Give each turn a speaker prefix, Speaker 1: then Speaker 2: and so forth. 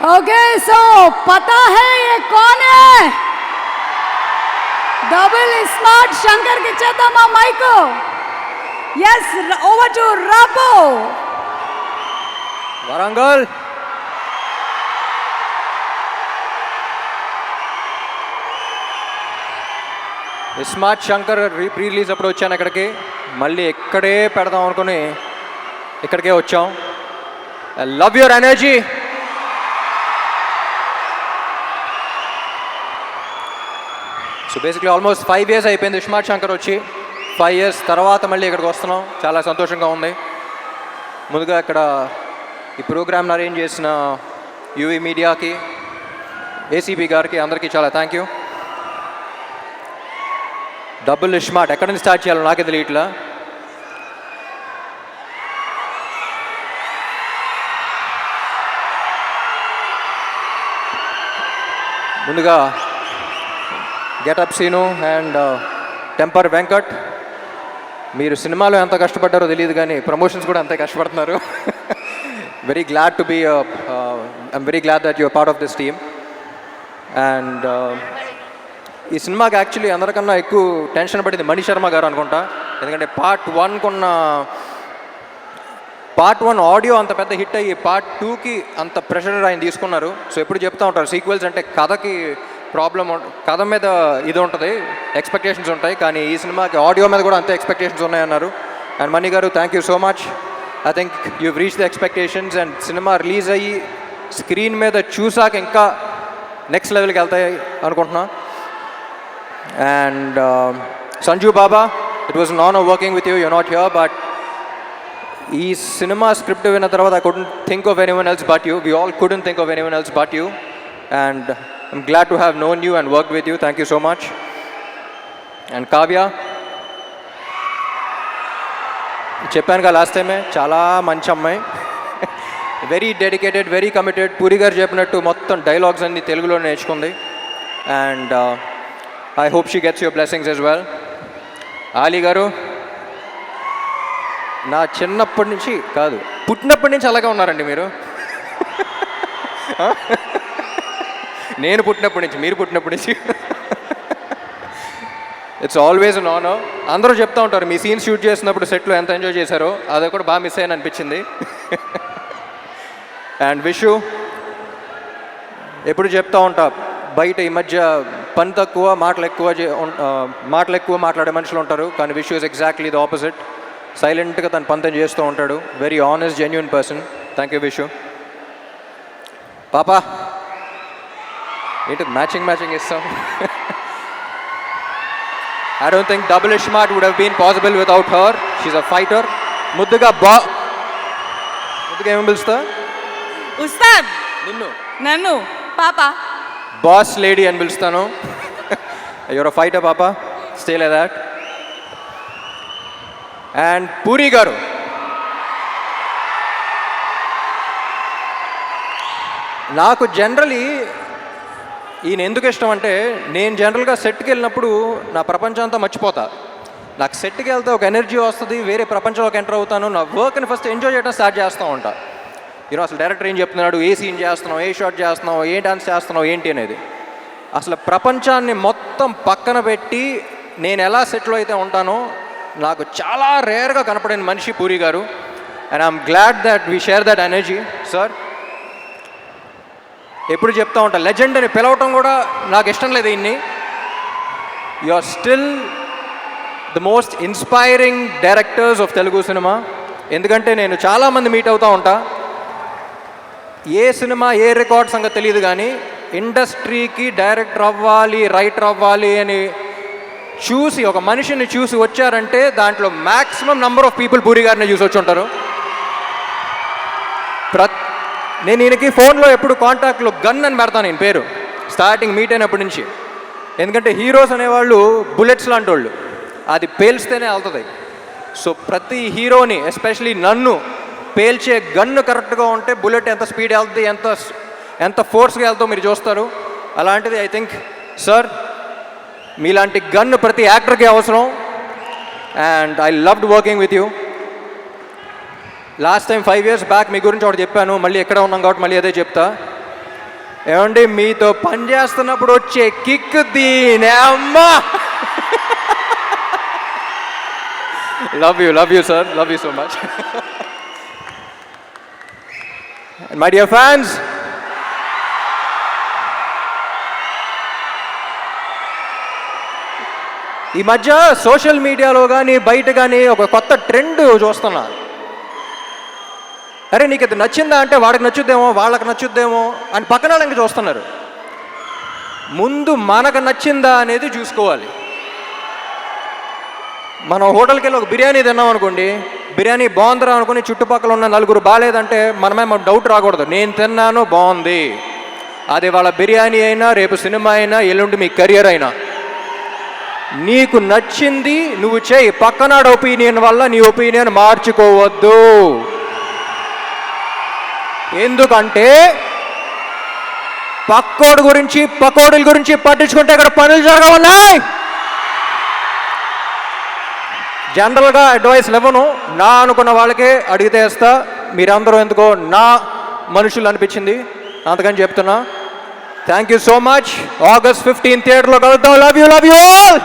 Speaker 1: Okay so पता है ये कौन है? डबल स्मार्ट शंकर की चेता माइको. यस, ओवर टू राबो.
Speaker 2: Warangal smart Shankar pre release అప్పుడు వచ్చాను ఇక్కడికి, మళ్ళీ ఇక్కడే పెడదాం అనుకుని ఇక్కడికే వచ్చాం. I love your energy. So basically almost 5 years అయిపోయింది స్మార్ట్ శంకర్ వచ్చి. 5 years తర్వాత మళ్ళీ ఇక్కడికి వస్తున్నాం, చాలా సంతోషంగా ఉంది. ముందుగా ఇక్కడ ఈ ప్రోగ్రామ్ని అరేంజ్ చేసిన యూవీ మీడియాకి, ఏసీబీ గారికి, అందరికీ చాలా థ్యాంక్ యూ. డబుల్ స్మార్ట్ ఎక్కడి నుంచి స్టార్ట్ చేయాలో నాకే తెలియట్లా. ముందుగా Getup Seenu and Temper Venkat, మీరు సినిమాలో ఎంత కష్టపడ్డారో తెలియదు కానీ ప్రమోషన్స్ కూడా అంతే కష్టపడుతున్నారు. Very glad to be I'm very glad that your part of this team. And ఈ సినిమాకి యాక్చువల్లీ అందరికన్నా ఎక్కువ టెన్షన్ పడింది మణి శర్మ గారు అనుకుంటా. ఎందుకంటే పార్ట్ 1 ఆడియో అంత పెద్ద హిట్ అయ్యి పార్ట్ 2కి అంత ప్రెషర్ ఆయన తీసుకున్నారు. సో ఎప్పుడు చెప్తూ ఉంటారు సీక్వెల్స్ అంటే కథకి ప్రాబ్లం, కథ మీద ఇది ఉంటుంది, ఎక్స్పెక్టేషన్స్ ఉంటాయి, కానీ ఈ సినిమాకి ఆడియో మీద కూడా అంతే ఎక్స్పెక్టేషన్స్ ఉన్నాయన్నారు. అండ్ మణి గారు thank you so much. I think you reach the expectations. And cinema release అయ్యి స్క్రీన్ మీద చూసాక ఇంకా నెక్స్ట్ లెవెల్కి వెళ్తాయి అనుకుంటున్నా. And Sanju Baba, it was an honor working with you. You're not here, but ee cinema script vinna tarvata I couldn't think of anyone else but you. We all couldn't think of anyone else but you, and I'm glad to have known you and worked with you. Thank you so much. And Kavya, చెప్పాను కదా last టైమే, చాలా మంచి అమ్మాయి, very dedicated, very committed. Puri గారు చెప్పినట్టు మొత్తం dialogues అన్ని తెలుగులో నేర్చుకుంది. And I hope she gets your blessings as well. Ali garu, నా చిన్నప్పటి నుంచి కాదు, పుట్టినప్పటి నుంచి అలాగే ఉన్నారండి మీరు. నేను పుట్టినప్పటి నుంచి, మీరు పుట్టినప్పటి నుంచి. It's always an honour. అందరూ చెప్తూ ఉంటారు మీ సీన్ షూట్ చేసినప్పుడు సెట్లో ఎంత ఎంజాయ్ చేశారో, అది కూడా బాగా మిస్ అయ్యాను అనిపించింది. అండ్ విషు, ఎప్పుడు చెప్తూ ఉంటా బయట ఈ మధ్య పని తక్కువ మాటలు ఎక్కువ మాట్లాడే మనుషులు ఉంటారు, కానీ Vishu is exactly the opposite. సైలెంట్గా తన పని తను చేస్తూ ఉంటాడు. Very honest, genuine person. Thank you Vishu. పాపా ఏంటి మ్యాచింగ్ ఇస్తాం. I don't think double smart would have been possible without her. She's a fighter. ముద్దుగా ఏమని పిలుస్తా?
Speaker 3: ఉస్తాద్. నన్ను పాప.
Speaker 2: బాస్ లేడీ అని పిలుస్తాను. యువర్ అ ఫైటర్ పాప, stay like that. And puri గారు, నాకు జనరలీ ఈయన ఎందుకు ఇష్టం అంటే, నేను జనరల్గా సెట్కి వెళ్ళినప్పుడు నా ప్రపంచం అంతా మర్చిపోతా. నాకు సెట్కి వెళ్తే ఒక ఎనర్జీ వస్తుంది, వేరే ప్రపంచంలోకి ఎంటర్ అవుతాను. నా వర్క్ని ఫస్ట్ ఎంజాయ్ చేయడం స్టార్ట్ చేస్తూ ఉంటా. ఈరోజు అసలు డైరెక్టర్ ఏం చెప్తున్నాడు, ఏ సీన్ చేస్తున్నావు, ఏ షాట్ చేస్తున్నావు, ఏ డాన్స్ చేస్తున్నావు ఏంటి అనేది, అసలు ప్రపంచాన్ని మొత్తం పక్కన పెట్టి నేను ఎలా సెట్లో అయితే ఉంటానో నాకు చాలా రేర్గా కనపడిన మనిషి పూరి గారు. And I'm glad that we share that energy. Sir ఎప్పుడు చెప్తా ఉంటా, లెజెండ్ అని పిలవటం కూడా నాకు ఇష్టం లేదు. ఇన్ని you are still the most inspiring directors of Telugu cinema. ఎందుకంటే నేను చాలామంది మీట్ అవుతూ ఉంటా, ఏ సినిమా ఏ రికార్డ్ సంగతి తెలియదు, కానీ ఇండస్ట్రీకి డైరెక్టర్ అవ్వాలి, రైటర్ అవ్వాలి అని చూసి ఒక మనిషిని చూసి వచ్చారంటే దాంట్లో maximum number of people puri గారిని చూసి వచ్చి ఉంటారు. నేను ఈయనకి ఫోన్లో ఎప్పుడు కాంటాక్ట్లో గన్ అని పెడతాను నేను పేరు, స్టార్టింగ్ మీట్ అయినప్పటి నుంచి. ఎందుకంటే హీరోస్ అనేవాళ్ళు బుల్లెట్స్ లాంటి వాళ్ళు, అది పేల్స్తేనే వెళ్తుంది. సో ప్రతి హీరోని, ఎస్పెషలీ నన్ను పేల్చే గన్ను కరెక్ట్గా ఉంటే బుల్లెట్ ఎంత స్పీడ్ వెళ్తుంది, ఎంత ఫోర్స్గా వెళ్తుందో మీరు చూస్తారు. అలాంటిది ఐ థింక్ సార్ మీలాంటి గన్ను ప్రతి యాక్టర్కి అవసరం. And I loved working with you. Last time 5 years back మీ గురించి ఒకటి చెప్పాను, మళ్ళీ ఎక్కడ ఉన్నాం కాబట్టి మళ్ళీ అదే చెప్తా. ఏమండి మీతో పని చేస్తున్నప్పుడు వచ్చే కిక్ దీనే అమ్మా. Love you sir, love you so much. My dear fans, ఈ మధ్య సోషల్ మీడియాలో కానీ బయట కానీ ఒక కొత్త ట్రెండ్ చూస్తున్నా. అరే నీకు ఇది నచ్చిందా అంటే వాడికి నచ్చుద్దేమో, వాళ్ళకి నచ్చుద్దేమో అని పక్కన వాళ్ళకి చూస్తున్నారు. ముందు మనకు నచ్చిందా అనేది చూసుకోవాలి. మనం హోటల్కి వెళ్ళి ఒక బిర్యానీ తిన్నాం అనుకోండి, బిర్యానీ బాగుందిరా అనుకుని చుట్టుపక్కల ఉన్న నలుగురు బాగాలేదంటే మనమే డౌట్ రాకూడదు. నేను తిన్నాను బాగుంది. అది వాళ్ళ బిర్యానీ అయినా, రేపు సినిమా అయినా, ఎల్లుండి మీ కెరియర్ అయినా, నీకు నచ్చింది నువ్వు చేయి. పక్కనాడు ఒపీనియన్ వల్ల నీ ఒపీనియన్ మార్చుకోవద్దు. ఎందుకంటే పక్కోడు గురించి, పకోడీల గురించి పట్టించుకుంటే ఇక్కడ పనులు జరగవున్నాయి. జనరల్గా అడ్వైస్ ఇవ్వను, నా అనుకున్న వాళ్ళకే అడిగితే వేస్తా. మీరందరూ ఎందుకో నా మనుషులు అనిపించింది, అందుకని చెప్తున్నా. Thank you so much. August 15 థియేటర్లో కలుద్దాం. Love you all.